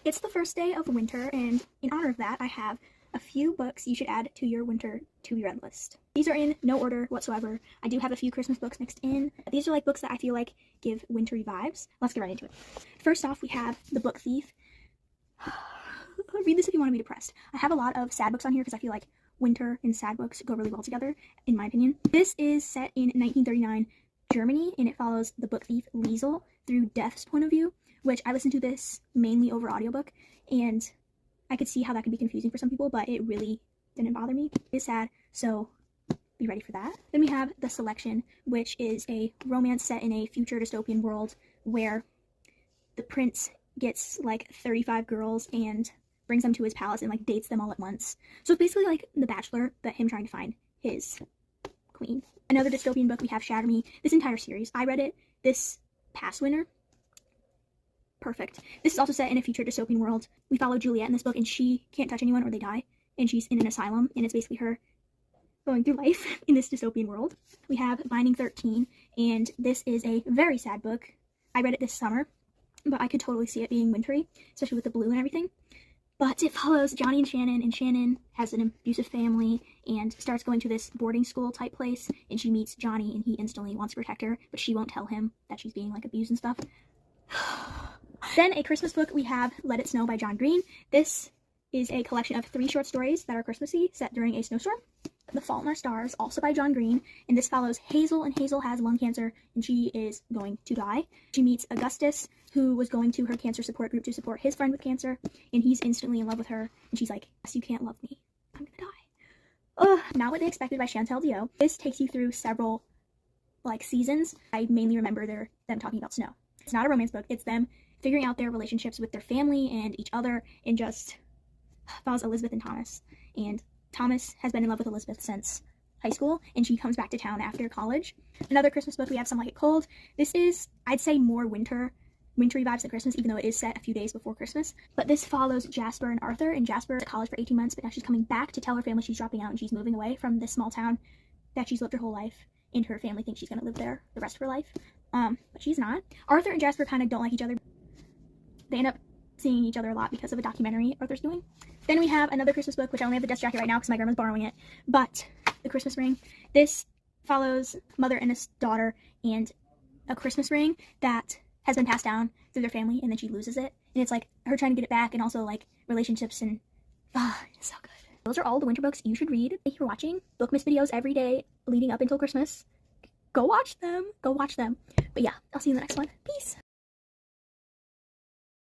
It's the first day of winter, and in honor of that, I have a few books you should add to your winter to-be-read list. These are in no order whatsoever. I do have a few Christmas books mixed in. These are like books that I feel like give wintry vibes. Let's get right into it. First off, we have The Book Thief. Read this if you want to be depressed. I have a lot of sad books on here because I feel like winter and sad books go really well together, in my opinion. This is set in 1939 Germany, and it follows the book thief Liesel through Death's point of view, which I listened to this mainly over audiobook, and I could see how that could be confusing for some people, but it really didn't bother me. It's sad, so be ready for that. Then we have The Selection, which is a romance set in a future dystopian world where the prince gets like 35 girls and brings them to his palace and like dates them all at once. So it's basically like The Bachelor, but him trying to find his queen. Another dystopian book, we have Shatter Me. This entire series, I read it this past winter. Perfect. This is also set in a future dystopian world. We follow Juliet in this book, and she can't touch anyone or they die, and she's in an asylum, and it's basically her going through life in this dystopian world. We have Binding 13, and this is a very sad book. I read it this summer, but I could totally see it being wintry, especially with the blue and everything. But it follows Johnny and Shannon has an abusive family and starts going to this boarding school type place, and she meets Johnny, and he instantly wants to protect her, but she won't tell him that she's being like abused and stuff. Then a Christmas book, we have Let It Snow by John Green. This is a collection of 3 short stories that are Christmassy, set during a snowstorm. The Fault in Our Stars, also by John Green, and this follows Hazel, and Hazel has lung cancer, and she is going to die. She meets Augustus, who was going to her cancer support group to support his friend with cancer, and he's instantly in love with her, and she's like, yes, you can't love me. I'm gonna die. Ugh. Not What They Expected by Chantel Dio. This takes you through several, like, seasons. I mainly remember them talking about snow. It's not a romance book, it's them figuring out their relationships with their family and each other, and just follows Elizabeth and Thomas. And Thomas has been in love with Elizabeth since high school, and she comes back to town after college. Another Christmas book, we have Some Like It Cold. This is, I'd say, more wintry vibes than Christmas, even though it is set a few days before Christmas. But this follows Jasper and Arthur, and Jasper's at college for 18 months, but now she's coming back to tell her family she's dropping out and she's moving away from this small town that she's lived her whole life, and her family thinks she's going to live there the rest of her life. But she's not. Arthur and Jasper kind of don't like each other. They end up seeing each other a lot because of a documentary Arthur's doing. Then we have another Christmas book, which I only have the dust jacket right now because my grandma's borrowing it, but The Christmas Ring. This follows mother and a daughter and a Christmas ring that has been passed down through their family, and then she loses it, and it's like her trying to get it back, and also like relationships, and it's so good. Those are all the winter books you should read. Thank you for watching. Bookmas videos every day leading up until Christmas. Go watch them. But yeah, I'll see you in the next one. Peace.